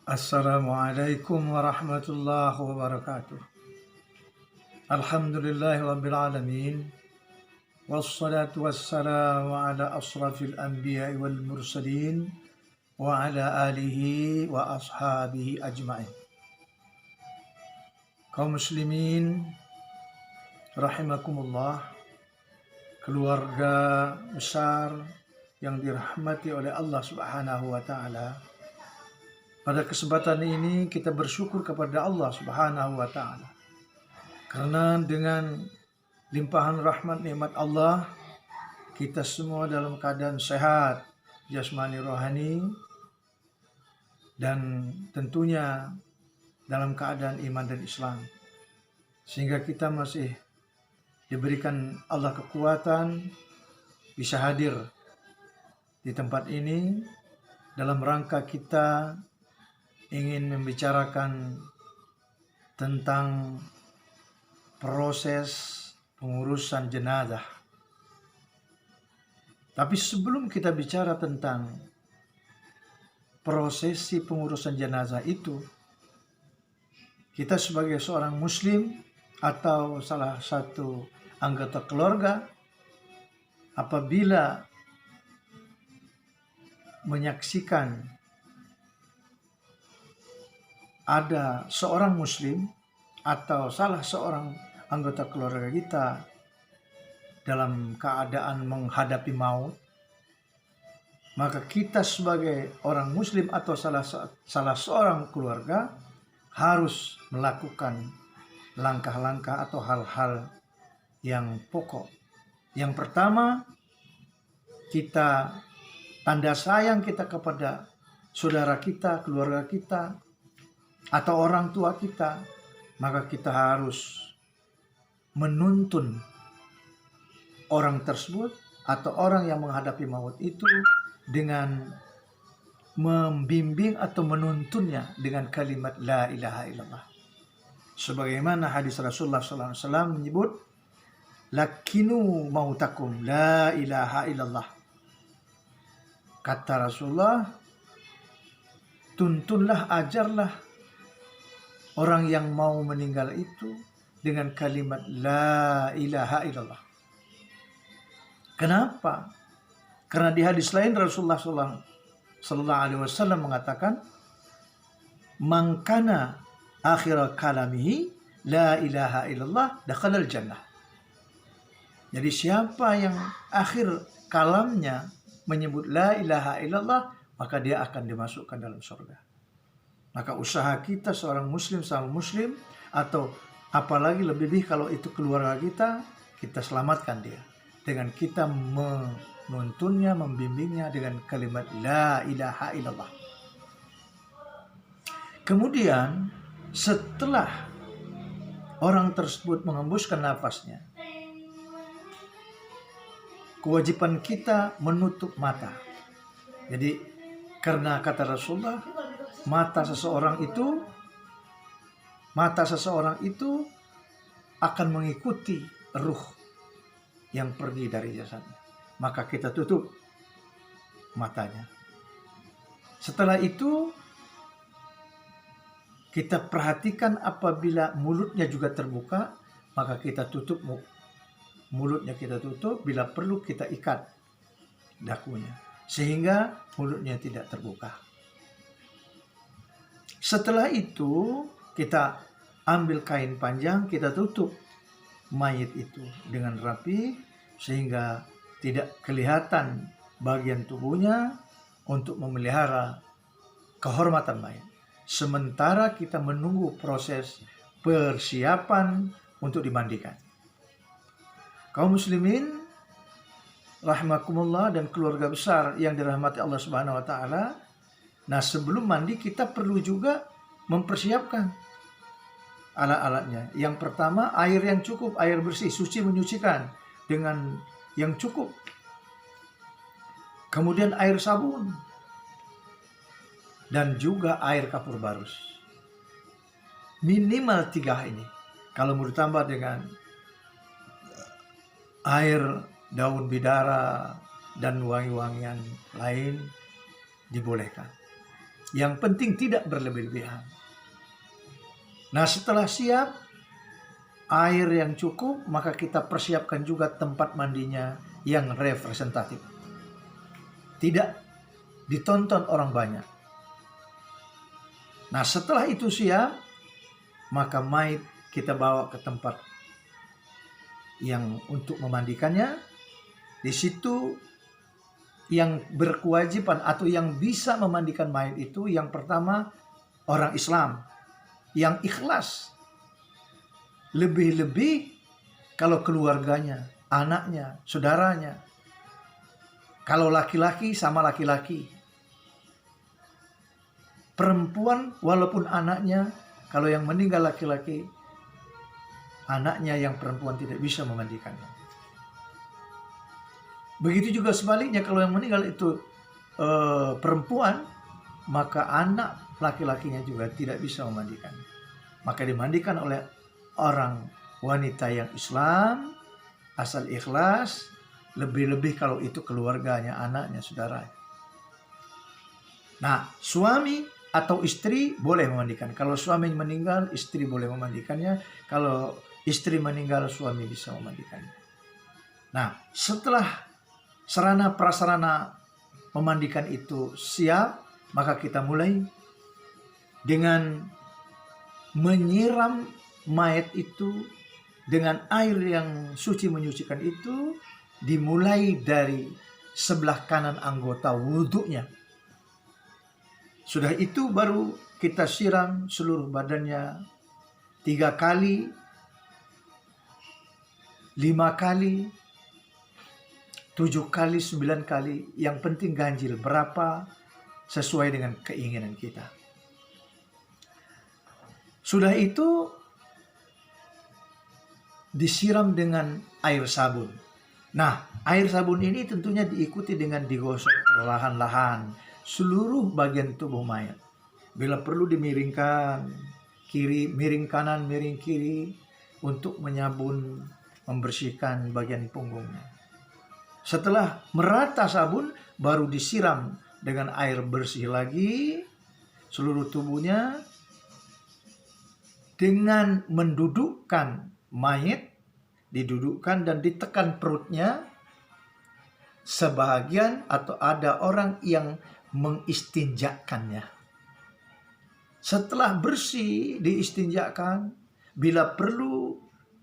Assalamualaikum warahmatullahi wabarakatuh. Alhamdulillahi rabbil alamin. Wassalatu wassalamu ala asrafil anbiya'i wal mursalin wa ala alihi wa ashabihi ajma'in. Kaum muslimin rahimakumullah, keluarga besar yang dirahmati oleh Allah Subhanahu wa taala. Pada kesempatan ini kita bersyukur kepada Allah Subhanahu wa taala. Karena dengan limpahan rahmat nikmat Allah, kita semua dalam keadaan sehat, jasmani rohani, dan tentunya dalam keadaan iman dan Islam. Sehingga kita masih diberikan Allah kekuatan bisa hadir di tempat ini dalam rangka kita ingin membicarakan tentang proses pengurusan jenazah. Tapi sebelum kita bicara tentang prosesi pengurusan jenazah itu, kita sebagai seorang muslim atau salah satu anggota keluarga, apabila menyaksikan ada seorang muslim atau salah seorang anggota keluarga kita dalam keadaan menghadapi maut, maka kita sebagai orang muslim atau salah seorang keluarga harus melakukan langkah-langkah atau hal-hal yang pokok. Yang pertama, kita tanda sayang kita kepada saudara kita, keluarga kita, atau orang tua kita, maka kita harus menuntun orang tersebut atau orang yang menghadapi maut itu dengan membimbing atau menuntunnya dengan kalimat la ilaha illallah. Sebagaimana hadis Rasulullah SAW menyebut, lakinu mautakum la ilaha illallah. Kata Rasulullah, tuntunlah, ajarlah orang yang mau meninggal itu dengan kalimat la ilaha illallah. Kenapa? Karena di hadis lain Rasulullah sallallahu alaihi wasallam mengatakan, man kana akhir kalamihi la ilaha illallah dakhalal jannah. Jadi siapa yang akhir kalamnya menyebut la ilaha illallah, maka dia akan dimasukkan dalam surga. Maka usaha kita seorang muslim sama muslim, atau apalagi lebih kalau itu keluarga kita selamatkan dia dengan kita menuntunnya, membimbingnya dengan kalimat la ilaha illallah. Kemudian setelah orang tersebut mengembuskan nafasnya, kewajiban kita menutup mata. Jadi karena kata Rasulullah, mata seseorang itu akan mengikuti ruh yang pergi dari jasadnya. Maka kita tutup matanya. Setelah itu kita perhatikan apabila mulutnya juga terbuka, maka kita tutup mulutnya, kita tutup. Bila perlu kita ikat dakunya sehingga mulutnya tidak terbuka. Setelah itu kita ambil kain panjang, kita tutup mayit itu dengan rapi sehingga tidak kelihatan bagian tubuhnya untuk memelihara kehormatan mayit. Sementara kita menunggu proses persiapan untuk dimandikan. Kaum muslimin rahimakumullah dan keluarga besar yang dirahmati Allah Subhanahu wa taala. Nah, sebelum mandi kita perlu juga mempersiapkan alat-alatnya. Yang pertama, air yang cukup, air bersih, suci menyucikan dengan yang cukup. Kemudian air sabun dan juga air kapur barus. Minimal 3 ini. Kalau mau ditambah dengan air daun bidara dan wangi-wangian lain dibolehkan. Yang penting tidak berlebih-lebihan. Nah, setelah siap, air yang cukup, maka kita persiapkan juga tempat mandinya yang representatif. Tidak ditonton orang banyak. Nah, setelah itu siap, maka mayit kita bawa ke tempat yang untuk memandikannya. Di situ yang berkewajiban atau yang bisa memandikan mayit itu yang pertama orang Islam yang ikhlas. Lebih-lebih kalau keluarganya, anaknya, saudaranya. Kalau laki-laki sama laki-laki. Perempuan walaupun anaknya, kalau yang meninggal laki-laki, anaknya yang perempuan tidak bisa memandikannya. Begitu juga sebaliknya, kalau yang meninggal itu perempuan, maka anak laki-lakinya juga tidak bisa memandikannya. Maka dimandikan oleh orang wanita yang Islam, asal ikhlas, lebih-lebih kalau itu keluarganya, anaknya, saudaranya. Nah, suami atau istri boleh memandikan. Kalau suami meninggal, istri boleh memandikannya. Kalau istri meninggal, suami bisa memandikannya. Nah, setelah sarana prasarana memandikan itu siap, maka kita mulai dengan menyiram mayat itu dengan air yang suci menyucikan itu, dimulai dari sebelah kanan anggota wudhunya. Sudah itu baru kita siram seluruh badannya 3 kali, 5 kali, 7 kali, 9 kali. Yang penting ganjil berapa sesuai dengan keinginan kita. Sudah itu disiram dengan air sabun. Nah, air sabun ini tentunya diikuti dengan digosok perlahan-lahan seluruh bagian tubuh mayat. Bila perlu dimiringkan kiri, miring kanan, miring kiri untuk menyabun, membersihkan bagian punggungnya. Setelah merata sabun, baru disiram dengan air bersih lagi seluruh tubuhnya dengan mendudukkan mayat, didudukkan dan ditekan perutnya. Sebahagian atau ada orang yang mengistinjakannya. Setelah bersih diistinjakan, bila perlu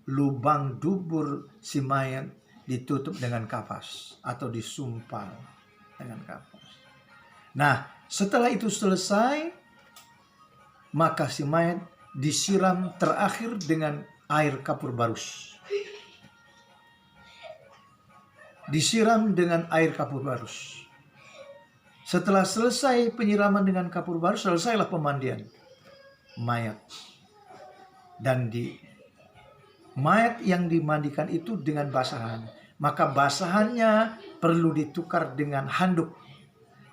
lubang dubur si mayat ditutup dengan kapas atau disumpal dengan kapas. Nah, setelah itu selesai, maka si mayat disiram terakhir dengan air kapur barus. Disiram dengan air kapur barus. Setelah selesai penyiraman dengan kapur barus, selesailah pemandian mayat. Dan mayat yang dimandikan itu dengan basahan. Maka basahannya perlu ditukar dengan handuk.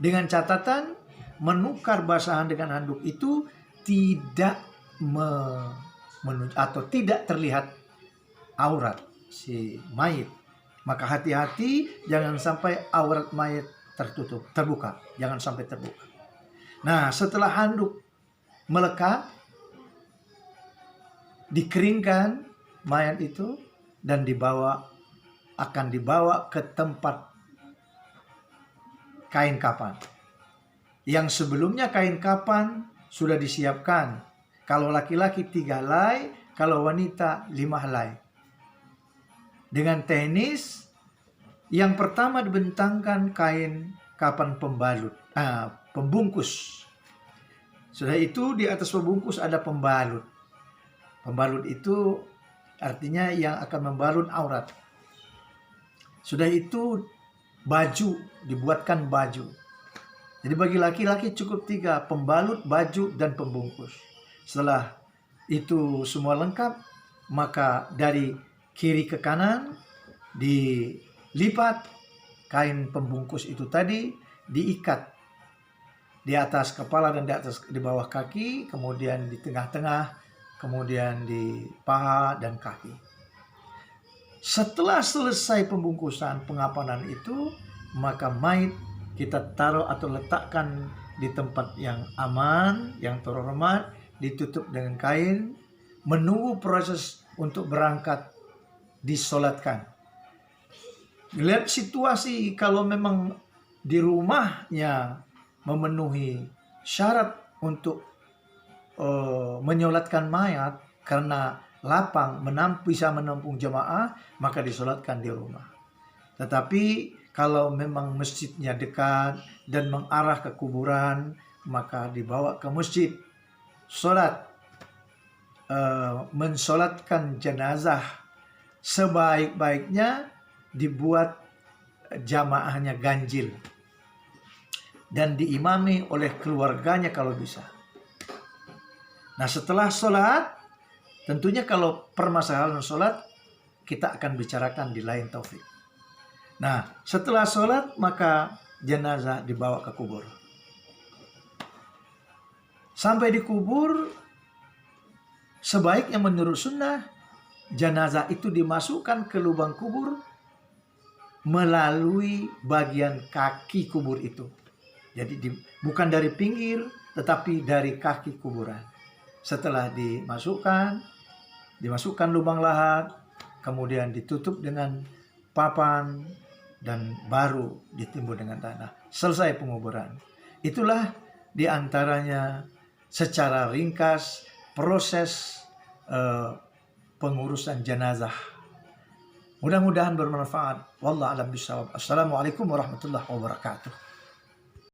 Dengan catatan, menukar basahan dengan handuk itu tidak atau tidak terlihat aurat si mayit. Maka hati-hati jangan sampai aurat mayit terbuka. Jangan sampai terbuka. Nah, setelah handuk melekat, dikeringkan mayat itu dan akan dibawa ke tempat kain kafan. Yang sebelumnya kain kafan sudah disiapkan. Kalau laki-laki 3 helai, kalau wanita 5 helai. Dengan teknis yang pertama dibentangkan kain kafan pembungkus. Sudah itu di atas pembungkus ada pembalut. Pembalut itu artinya yang akan membalut aurat. Sudah itu baju, dibuatkan baju. Jadi bagi laki-laki cukup 3, pembalut, baju, dan pembungkus. Setelah itu semua lengkap, maka dari kiri ke kanan dilipat kain pembungkus itu tadi, diikat di atas kepala dan di bawah kaki, kemudian di tengah-tengah, kemudian di paha dan kaki. Setelah selesai pembungkusan pengapanan itu, maka mayit kita taruh atau letakkan di tempat yang aman, yang terhormat, ditutup dengan kain, menunggu proses untuk berangkat, disolatkan. Lihat situasi, kalau memang di rumahnya memenuhi syarat untuk menyolatkan mayat karena lapang bisa menampung jemaah, maka disolatkan di rumah. Tetapi kalau memang masjidnya dekat dan mengarah ke kuburan, maka dibawa ke masjid, solat, mensolatkan jenazah. Sebaik-baiknya dibuat jamaahnya ganjil dan diimami oleh keluarganya kalau bisa. Nah, setelah sholat, tentunya kalau permasalahan sholat kita akan bicarakan di lain taufik. Nah, setelah sholat maka jenazah dibawa ke kubur. Sampai di kubur, sebaiknya menurut sunnah, jenazah itu dimasukkan ke lubang kubur melalui bagian kaki kubur itu. Jadi bukan dari pinggir, tetapi dari kaki kuburan. Setelah dimasukkan lubang lahat, kemudian ditutup dengan papan, dan baru ditimbun dengan tanah. Selesai penguburan. Itulah diantaranya secara ringkas proses pengurusan jenazah. Mudah-mudahan bermanfaat. Wallahu a'lam bishawab. Assalamualaikum warahmatullahi wabarakatuh.